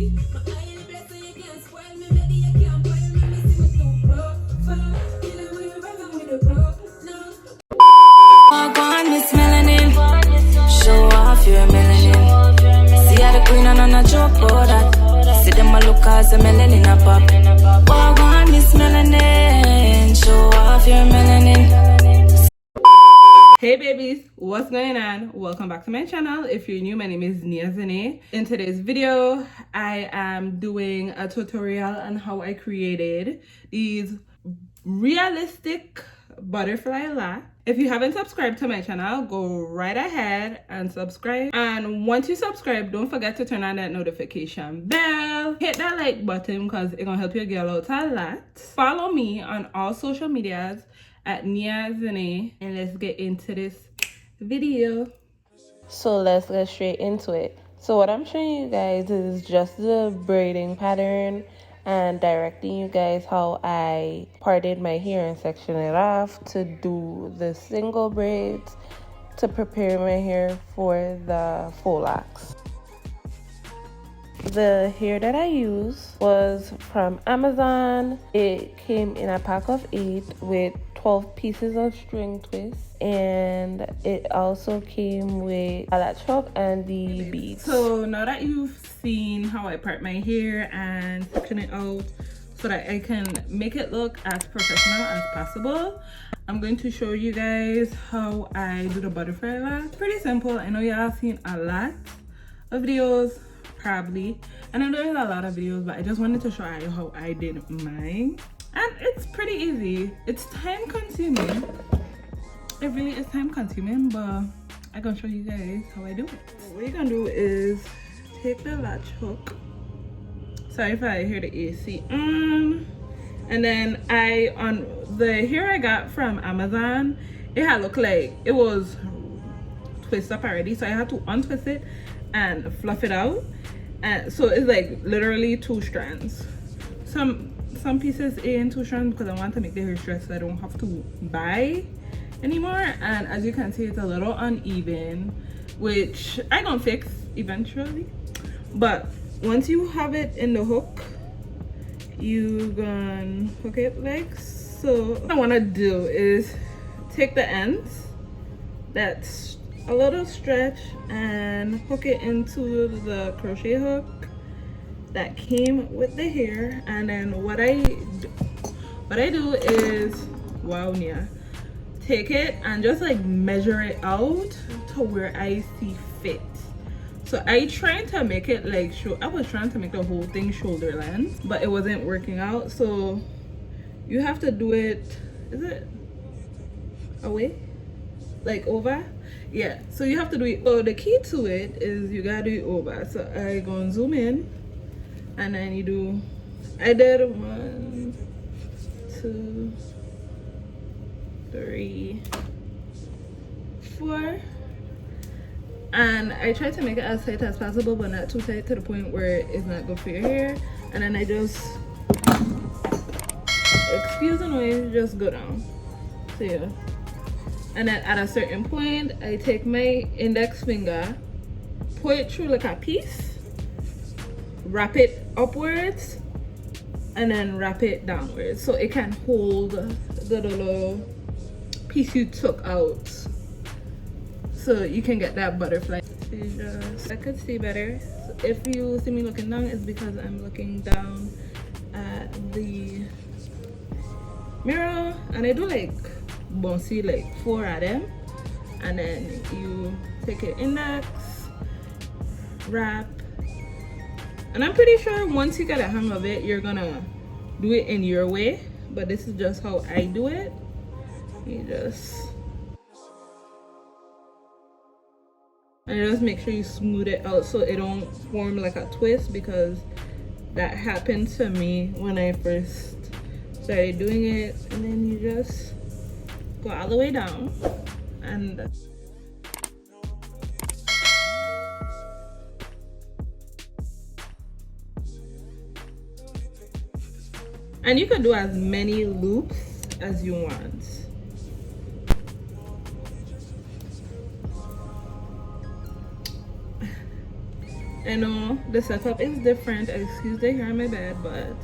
Walk on, Miss Melanin. Show off your melanin. See how the queen and I'm not joke about that. See them a look as a melanin a pop. Walk on, Miss Melanin. Show off your melanin. Hey babies, what's going on? Welcome back to my channel. If you're new, my name is Nia Zhrane. In today's video, I am doing a tutorial on how I created these realistic butterfly locks. If you haven't subscribed to my channel, go right ahead and subscribe. And once you subscribe, don't forget to turn on that notification bell. Hit that like button because it's gonna help you get out a lot. Follow me on all social medias at Nia Zhrane, and let's get into this video. So let's get straight into it. So what I'm showing you guys is just the braiding pattern and directing you guys how I parted my hair and section it off to do the single braids to prepare my hair for the faux locks. The hair that I used was from Amazon. It came in a pack of 8 with 12 pieces of string twists, and it also came with a latch hook and the beads. So now that you've seen how I part my hair and section it out so that I can make it look as professional as possible, I'm going to show you guys how I do the butterfly lock. Pretty simple. I know y'all have seen a lot of videos probably, and I know there's a lot of videos, but I just wanted to show you how I did mine. And it's pretty easy. It's time consuming. It really is time consuming, but I'm gonna show you guys how I do it. What you're gonna do is take the latch hook. Sorry if I hear the AC on. And then on the hair I got from Amazon, it had looked like it was twisted up already, so I had to untwist it and fluff it out. And so it's like literally 2 strands. Some pieces in 2 strands because I want to make the hair stretch so I don't have to buy anymore. And as you can see, it's a little uneven, which I gonna fix eventually. But once you have it in the hook, you gonna hook it like so. What I want to do is take the ends that's a little stretch and hook it into the crochet hook that came with the hair. And then what I do is, wow, Nia, take it and just like measure it out to where I see fit. So I tried to make it like I was trying to make the whole thing shoulder length, but it wasn't working out. So you have to do it, is it away, like over? Yeah, so you have to do it. So the key to it is you gotta do it over. So I gonna zoom in, and then you do, I did 1, 2, 3, 4, and I tried to make it as tight as possible, but not too tight to the point where it's not good for your hair. And then I just, excuse the noise, just go down. So yeah. And then at a certain point, I take my index finger, pull it through like a piece, wrap it upwards, and then wrap it downwards so it can hold the little piece you took out, so you can get that butterfly. I could see better. So if you see me looking down, it's because I'm looking down at the mirror, and I do like bouncy, like 4 of them. And then you take your index, wrap, and I'm pretty sure once you get a hang of it, you're gonna do it in your way, but this is just how I do it. You just make sure you smooth it out so it don't form like a twist, because that happened to me when I first started doing it. And then you just go all the way down, and you can do as many loops as you want. I know the setup is different, excuse the hair on my bed, but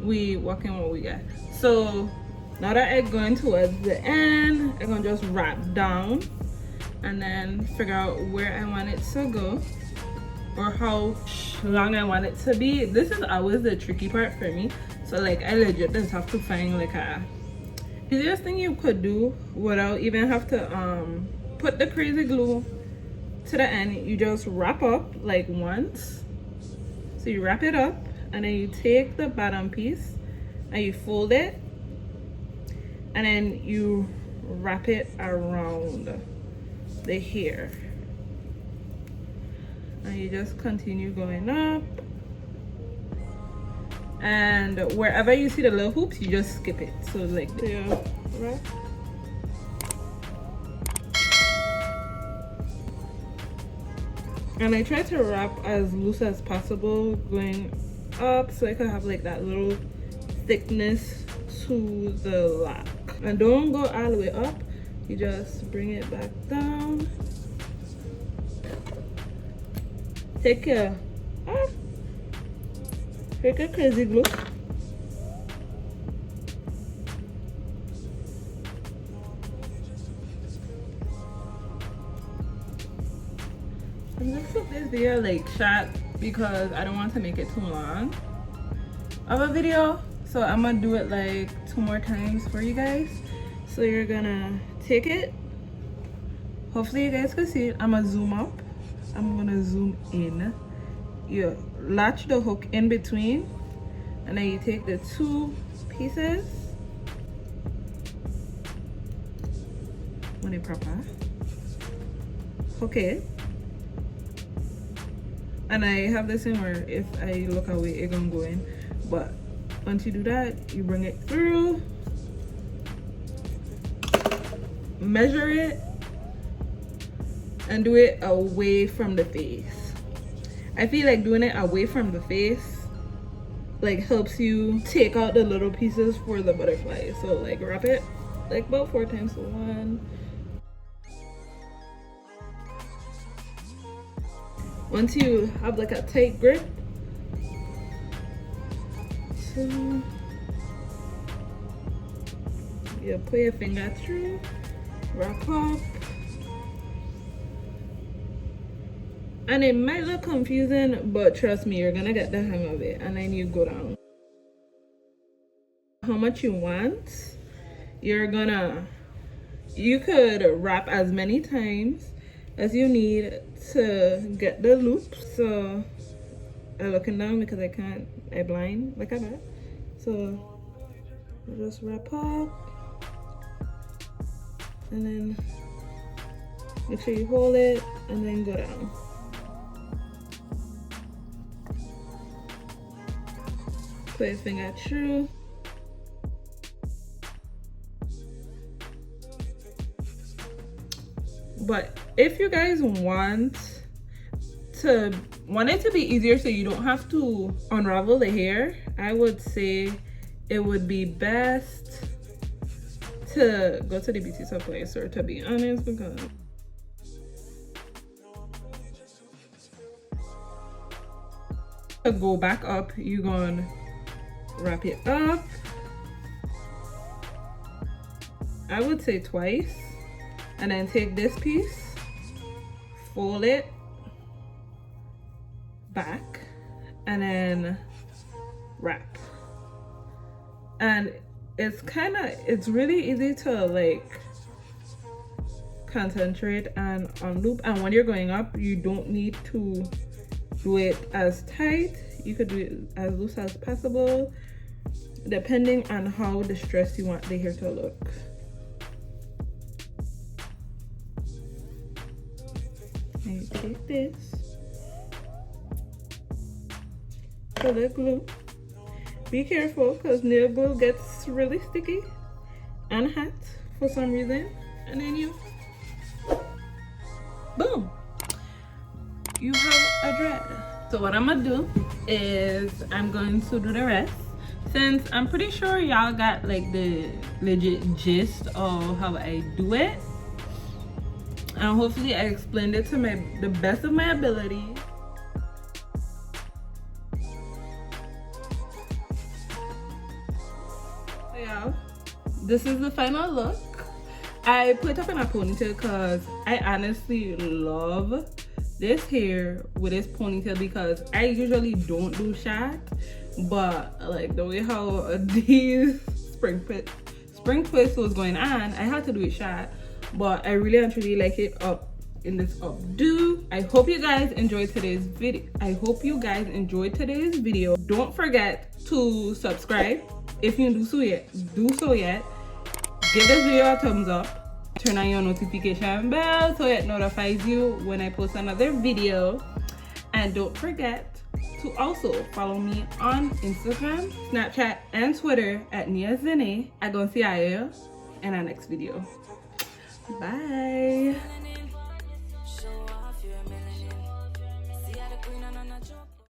we working what we got. So now that I'm going towards the end, I'm gonna just wrap down and then figure out where I want it to go or how long I want it to be. This is always the tricky part for me. So like I legit just have to find like a easiest thing you could do without even have to put the crazy glue to the end. You just wrap up like once. So you wrap it up and then you take the bottom piece and you fold it and then you wrap it around the hair and you just continue going up, and wherever you see the little hoops you just skip it. So like yeah, right. And I try to wrap as loose as possible going up so I could have like that little thickness to the lock. And don't go all the way up, you just bring it back down. Take a crazy glue. I'm gonna put this video like short because I don't want to make it too long of a video. So I'm gonna do it like 2 more times for you guys. So you're gonna take it. Hopefully you guys can see it. I'm gonna zoom up. I'm gonna zoom in. You latch the hook in between and then you take the 2 pieces. When it proper. Okay. And I have this thing where if I look away it gonna go in. But once you do that, you bring it through, measure it, and do it away from the face. I feel like doing it away from the face like helps you take out the little pieces for the butterfly. So like wrap it like about 4 times. So 1. Once you have like a tight grip, 2. You put your finger through, wrap up. And it might look confusing, but trust me, you're gonna get the hang of it. And then you go down. How much you want, you could wrap as many times as you need to get the loop. So I'm looking down because I blind like that. So just wrap up and then make sure you hold it and then go down. Put your finger through. But if you guys want it to be easier so you don't have to unravel the hair, I would say it would be best to go to the beauty supply store, to be honest, because to go back up, you're gonna wrap it up, I would say twice, and then take this piece, fold it back, and wrap. And it's really easy to like concentrate and unloop. And when you're going up, you don't need to do it as tight. You could do it as loose as possible, depending on how distressed you want the hair to look. And you take this, put the glue. Be careful because nail glue gets really sticky and hot for some reason. And then you, boom, you have a dread. So what I'm gonna do is I'm going to do the rest. Since I'm pretty sure y'all got like the legit gist of how I do it. And hopefully I explained it to the best of my ability. Yeah, this is the final look. I put up in a ponytail because I honestly love this hair with this ponytail because I usually don't do shot, but like the way how these spring twist was going on, I had to do it shot. But I really and truly like it up in this updo. I hope you guys enjoyed today's video. Don't forget to subscribe if you do so yet. Give this video a thumbs up. Turn on your notification bell so it notifies you when I post another video. And don't forget to also follow me on Instagram, Snapchat, and Twitter at Nia Zhrane. I'm gonna see you in our next video. Bye.